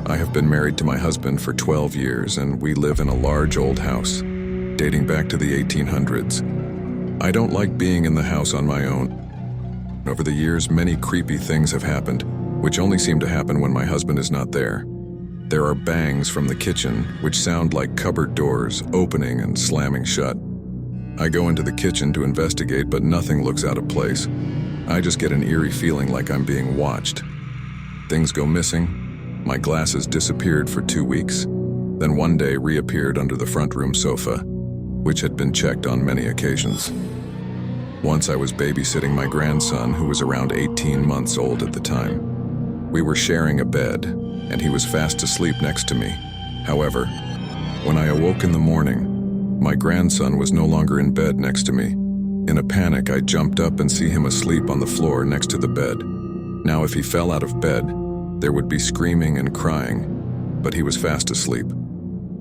I have been married to my husband for 12 years and we live in a large old house, dating back to the 1800s. I don't like being in the house on my own. Over the years, many creepy things have happened, which only seem to happen when my husband is not there. There are bangs from the kitchen, which sound like cupboard doors opening and slamming shut. I go into the kitchen to investigate, but nothing looks out of place. I just get an eerie feeling like I'm being watched. Things go missing. My glasses disappeared for 2 weeks, then one day reappeared under the front room sofa, which had been checked on many occasions. Once I was babysitting my grandson, who was around 18 months old at the time. We were sharing a bed, and he was fast asleep next to me. However, when I awoke in the morning, my grandson was no longer in bed next to me. In a panic, I jumped up and see him asleep on the floor next to the bed. Now, if he fell out of bed, there would be screaming and crying, but he was fast asleep.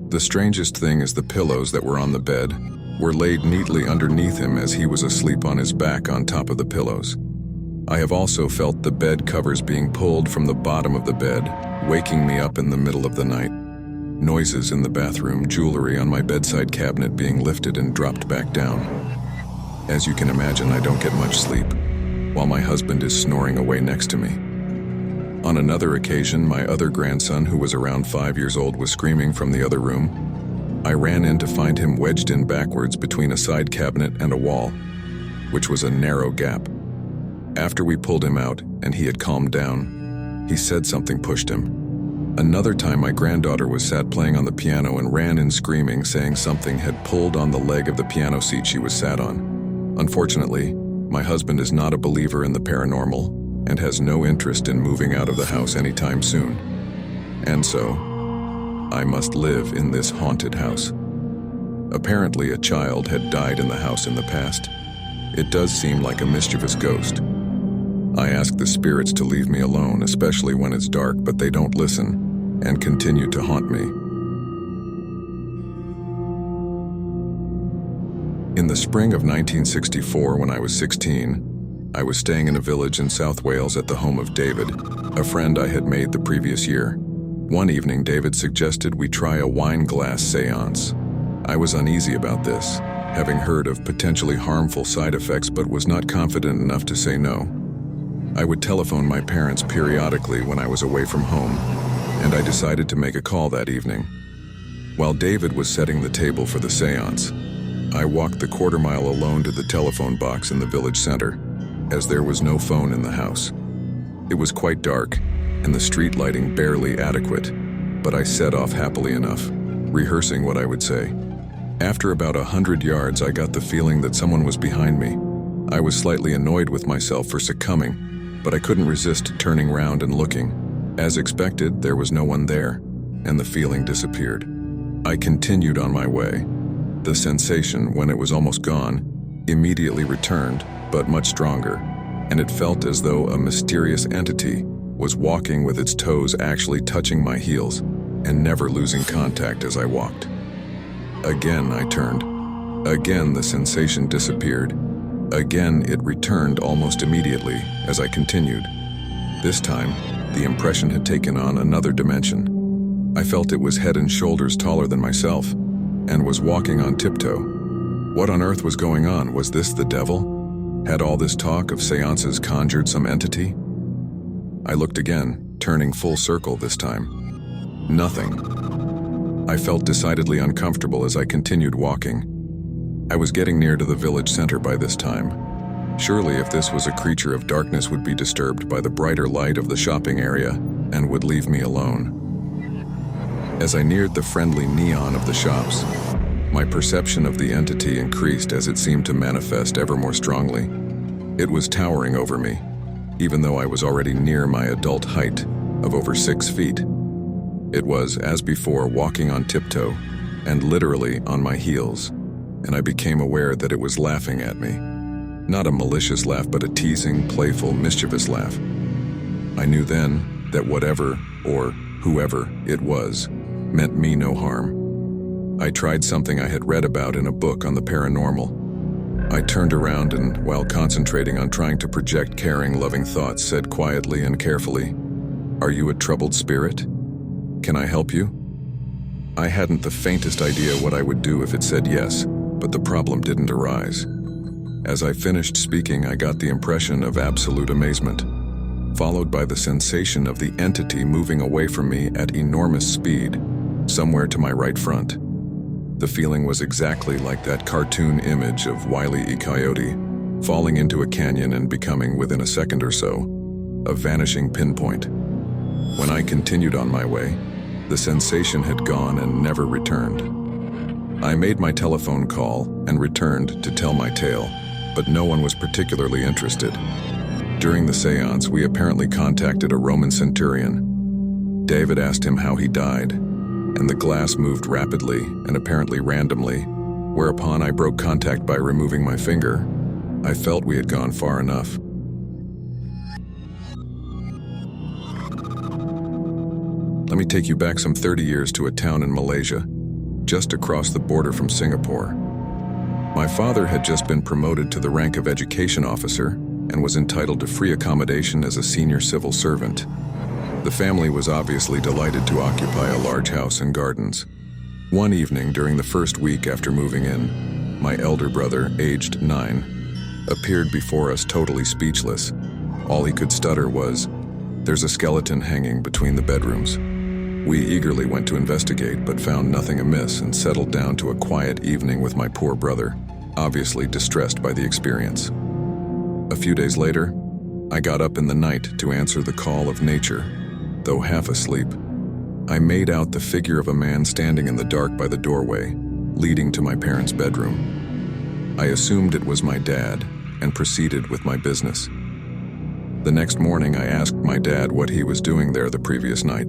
The strangest thing is the pillows that were on the bed were laid neatly underneath him as he was asleep on his back on top of the pillows. I have also felt the bed covers being pulled from the bottom of the bed, waking me up in the middle of the night. Noises in the bathroom, jewelry on my bedside cabinet being lifted and dropped back down. As you can imagine, I don't get much sleep, while my husband is snoring away next to me. On another occasion, my other grandson, who was around 5 years old, was screaming from the other room. I ran in to find him wedged in backwards between a side cabinet and a wall, which was a narrow gap. After we pulled him out and he had calmed down, he said something pushed him. Another time, my granddaughter was sat playing on the piano and ran in screaming, saying something had pulled on the leg of the piano seat she was sat on. Unfortunately, my husband is not a believer in the paranormal and has no interest in moving out of the house anytime soon. And so, I must live in this haunted house. Apparently, a child had died in the house in the past. It does seem like a mischievous ghost. I ask the spirits to leave me alone, especially when it's dark, but they don't listen and continue to haunt me. In the spring of 1964, when I was 16, I was staying in a village in South Wales at the home of David, a friend I had made the previous year. One evening, David suggested we try a wine glass seance. I was uneasy about this, having heard of potentially harmful side effects, but was not confident enough to say no. I would telephone my parents periodically when I was away from home, and I decided to make a call that evening. While David was setting the table for the seance, I walked the quarter-mile alone to the telephone box in the village center, as there was no phone in the house. It was quite dark, and the street lighting barely adequate, but I set off happily enough, rehearsing what I would say. After about 100 yards, I got the feeling that someone was behind me. I was slightly annoyed with myself for succumbing, but I couldn't resist turning round and looking. As expected, there was no one there, and the feeling disappeared. I continued on my way. The sensation, when it was almost gone, immediately returned, but much stronger, and it felt as though a mysterious entity was walking with its toes actually touching my heels and never losing contact as I walked. Again, I turned. Again, the sensation disappeared. Again, it returned almost immediately as I continued. This time, the impression had taken on another dimension. I felt it was head and shoulders taller than myself and was walking on tiptoe. What on earth was going on? Was this the devil? Had all this talk of seances conjured some entity? I looked again, turning full circle this time. Nothing. I felt decidedly uncomfortable as I continued walking. I was getting near to the village center by this time. Surely, if this was a creature of darkness, would be disturbed by the brighter light of the shopping area and would leave me alone. As I neared the friendly neon of the shops, my perception of the entity increased as it seemed to manifest ever more strongly. It was towering over me, even though I was already near my adult height of over 6 feet. It was, as before, walking on tiptoe and literally on my heels, and I became aware that it was laughing at me. Not a malicious laugh, but a teasing, playful, mischievous laugh. I knew then that whatever or whoever it was meant me no harm. I tried something I had read about in a book on the paranormal. I turned around and, while concentrating on trying to project caring, loving thoughts, said quietly and carefully, "Are you a troubled spirit?" "Can I help you?" I hadn't the faintest idea what I would do if it said yes, but the problem didn't arise. As I finished speaking, I got the impression of absolute amazement, followed by the sensation of the entity moving away from me at enormous speed, somewhere to my right front. The feeling was exactly like that cartoon image of Wile E. Coyote falling into a canyon and becoming, within a second or so, a vanishing pinpoint. When I continued on my way, the sensation had gone and never returned. I made my telephone call and returned to tell my tale, but no one was particularly interested. During the seance, we apparently contacted a Roman centurion. David asked him how he died, and the glass moved rapidly and apparently randomly, whereupon I broke contact by removing my finger. I felt we had gone far enough. Let me take you back some 30 years to a town in Malaysia, just across the border from Singapore. My father had just been promoted to the rank of education officer and was entitled to free accommodation as a senior civil servant. The family was obviously delighted to occupy a large house and gardens. One evening during the first week after moving in, my elder brother, aged 9, appeared before us totally speechless. All he could stutter was, "There's a skeleton hanging between the bedrooms." We eagerly went to investigate, but found nothing amiss and settled down to a quiet evening with my poor brother, obviously distressed by the experience. A few days later, I got up in the night to answer the call of nature. Though half asleep, I made out the figure of a man standing in the dark by the doorway, leading to my parents' bedroom. I assumed it was my dad and proceeded with my business. The next morning, I asked my dad what he was doing there the previous night.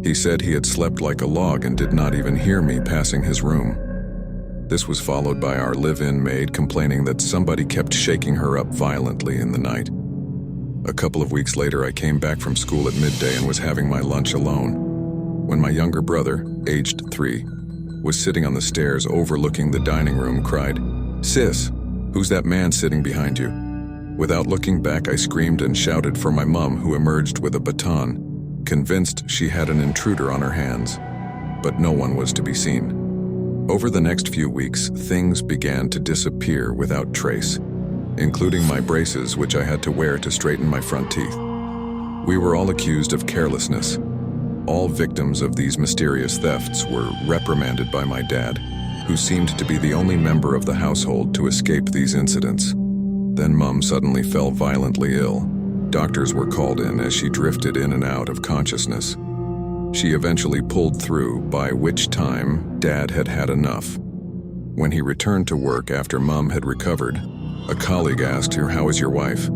He said he had slept like a log and did not even hear me passing his room. This was followed by our live-in maid complaining that somebody kept shaking her up violently in the night. A couple of weeks later, I came back from school at midday and was having my lunch alone, when my younger brother, aged 3, was sitting on the stairs overlooking the dining room, cried, "Sis, who's that man sitting behind you?" Without looking back, I screamed and shouted for my mom, who emerged with a baton, convinced she had an intruder on her hands, but no one was to be seen. Over the next few weeks, things began to disappear without trace, including my braces, which I had to wear to straighten my front teeth. We were all accused of carelessness. All victims of these mysterious thefts were reprimanded by my dad, who seemed to be the only member of the household to escape these incidents. Then Mum suddenly fell violently ill. Doctors were called in as she drifted in and out of consciousness. She eventually pulled through, by which time Dad had had enough. When he returned to work after Mum had recovered, a colleague asked her, "How is your wife?"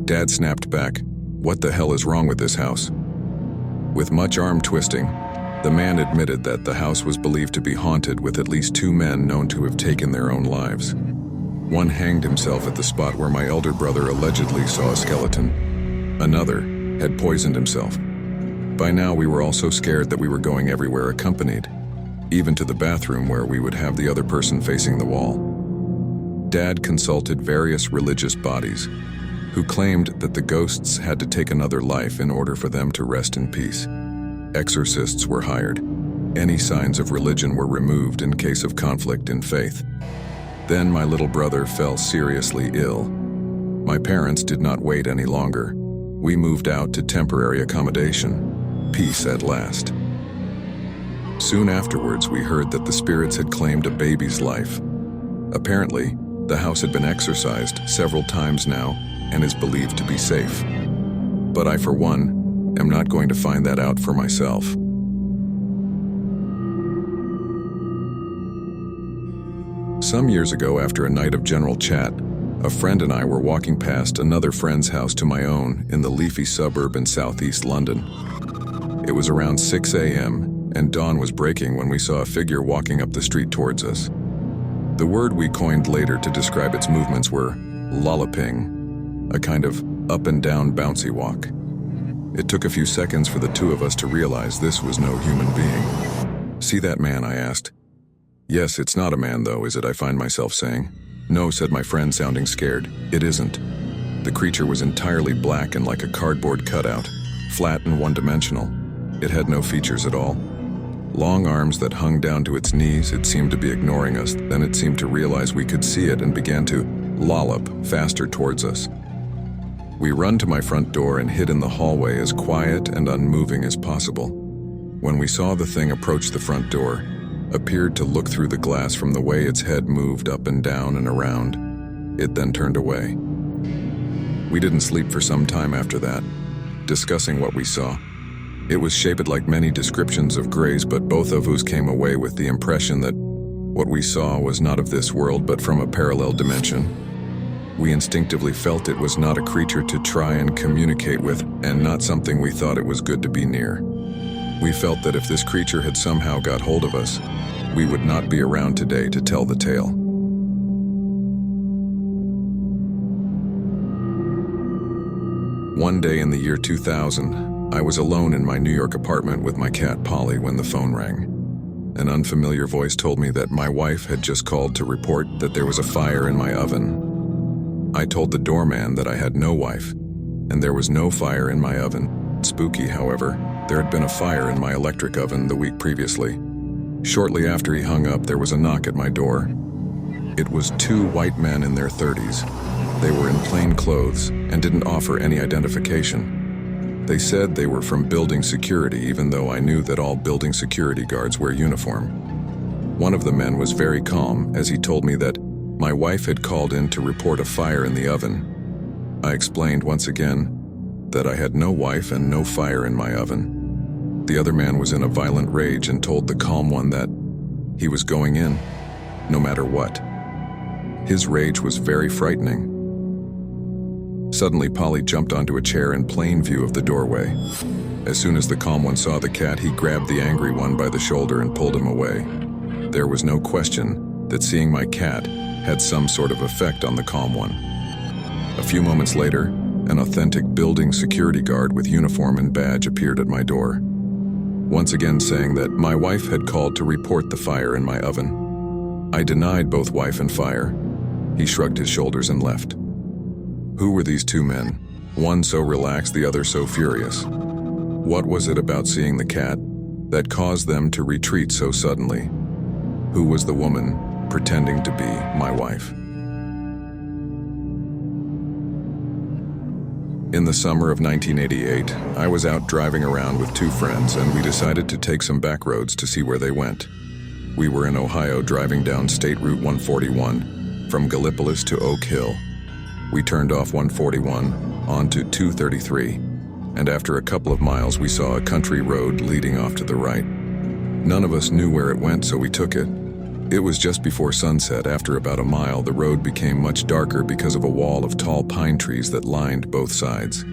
Dad snapped back, "What the hell is wrong with this house?" With much arm twisting, the man admitted that the house was believed to be haunted, with at least 2 men known to have taken their own lives. One hanged himself at the spot where my elder brother allegedly saw a skeleton. Another had poisoned himself. By now, we were all so scared that we were going everywhere accompanied, even to the bathroom where we would have the other person facing the wall. Dad consulted various religious bodies, who claimed that the ghosts had to take another life in order for them to rest in peace. Exorcists were hired. Any signs of religion were removed in case of conflict in faith. Then my little brother fell seriously ill. My parents did not wait any longer. We moved out to temporary accommodation. Peace at last. Soon afterwards, we heard that the spirits had claimed a baby's life. Apparently, the house had been exorcised several times now and is believed to be safe. But I, for one, am not going to find that out for myself. Some years ago, after a night of general chat, a friend and I were walking past another friend's house to my own in the leafy suburb in southeast London. It was around 6 a.m., and dawn was breaking when we saw a figure walking up the street towards us. The word we coined later to describe its movements were lolloping, a kind of up and down bouncy walk. It took a few seconds for the 2 of us to realize this was no human being. "See that man?" I asked. "Yes, it's not a man though, is it?" I find myself saying. "No," said my friend, sounding scared. "It isn't." The creature was entirely black and like a cardboard cutout, flat and one-dimensional. It had no features at all. Long arms that hung down to its knees. It seemed to be ignoring us. Then it seemed to realize we could see it and began to lollop faster towards us. We run to my front door and hid in the hallway as quiet and unmoving as possible. When we saw the thing approach the front door, appeared to look through the glass from the way its head moved up and down and around, it then turned away. We didn't sleep for some time after that, discussing what we saw. It was shaped like many descriptions of grays, but both of us came away with the impression that what we saw was not of this world but from a parallel dimension. We instinctively felt it was not a creature to try and communicate with, and not something we thought it was good to be near. We felt that if this creature had somehow got hold of us, we would not be around today to tell the tale. One day in the year 2000, I was alone in my New York apartment with my cat Polly when the phone rang. An unfamiliar voice told me that my wife had just called to report that there was a fire in my oven. I told the doorman that I had no wife, and there was no fire in my oven. Spooky, however, there had been a fire in my electric oven the week previously. Shortly after he hung up, there was a knock at my door. It was two white men in their 30s. They were in plain clothes and didn't offer any identification. They said they were from building security, even though I knew that all building security guards wear uniform. One of the men was very calm as he told me that my wife had called in to report a fire in the oven. I explained once again that I had no wife and no fire in my oven. The other man was in a violent rage and told the calm one that he was going in, no matter what. His rage was very frightening. Suddenly, Polly jumped onto a chair in plain view of the doorway. As soon as the calm one saw the cat, he grabbed the angry one by the shoulder and pulled him away. There was no question that seeing my cat had some sort of effect on the calm one. A few moments later, an authentic building security guard with uniform and badge appeared at my door, once again saying that my wife had called to report the fire in my oven. I denied both wife and fire. He shrugged his shoulders and left. Who were these two men? One so relaxed, the other so furious. What was it about seeing the cat that caused them to retreat so suddenly? Who was the woman pretending to be my wife? In the summer of 1988, I was out driving around with two friends, and we decided to take some back roads to see where they went. We were in Ohio driving down State Route 141 from Gallipolis to Oak Hill. We turned off 141 onto 233, and after a couple of miles we saw a country road leading off to the right. None of us knew where it went, so we took it. It was just before sunset. After about a mile, the road became much darker because of a wall of tall pine trees that lined both sides.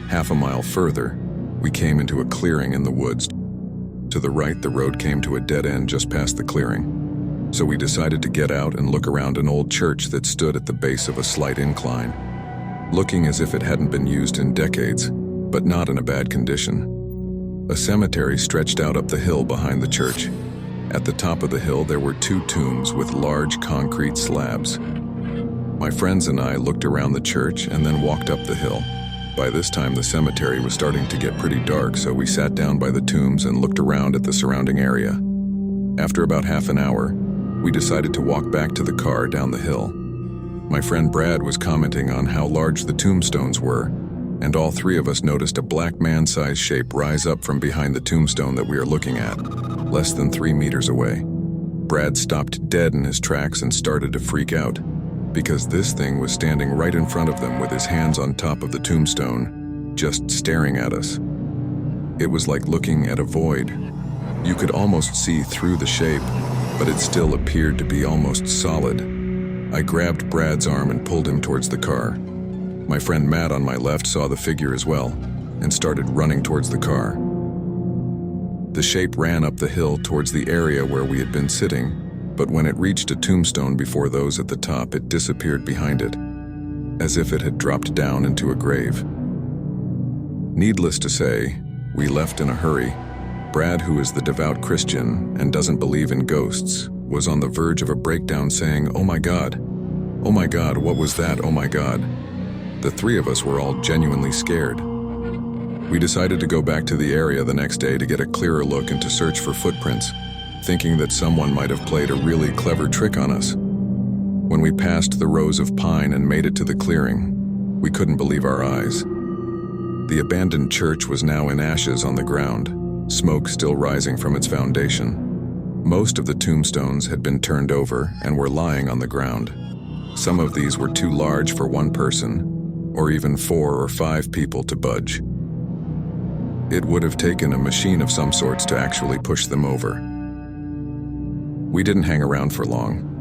Half a mile further, we came into a clearing in the woods. To the right, the road came to a dead end just past the clearing. So we decided to get out and look around an old church that stood at the base of a slight incline, looking as if it hadn't been used in decades, but not in a bad condition. A cemetery stretched out up the hill behind the church. At the top of the hill, there were two tombs with large concrete slabs. My friends and I looked around the church and then walked up the hill. By this time, the cemetery was starting to get pretty dark, so we sat down by the tombs and looked around at the surrounding area. After about half an hour, we decided to walk back to the car down the hill. My friend Brad was commenting on how large the tombstones were, and all three of us noticed a black man-sized shape rise up from behind the tombstone that we are looking at, less than 3 meters away. Brad stopped dead in his tracks and started to freak out, because this thing was standing right in front of them with his hands on top of the tombstone, just staring at us. It was like looking at a void. You could almost see through the shape, but it still appeared to be almost solid. I grabbed Brad's arm and pulled him towards the car. My friend Matt on my left saw the figure as well and started running towards the car. The shape ran up the hill towards the area where we had been sitting, but when it reached a tombstone before those at the top, it disappeared behind it, as if it had dropped down into a grave. Needless to say, we left in a hurry. Brad, who is the devout Christian and doesn't believe in ghosts, was on the verge of a breakdown saying, "Oh my God, what was that, oh my God?" The three of us were all genuinely scared. We decided to go back to the area the next day to get a clearer look and to search for footprints, thinking that someone might have played a really clever trick on us. When we passed the rows of pine and made it to the clearing, we couldn't believe our eyes. The abandoned church was now in ashes on the ground, smoke still rising from its foundation. Most of the tombstones had been turned over and were lying on the ground. Some of these were too large for one person, or even 4 or 5 people to budge. It would have taken a machine of some sorts to actually push them over. We didn't hang around for long.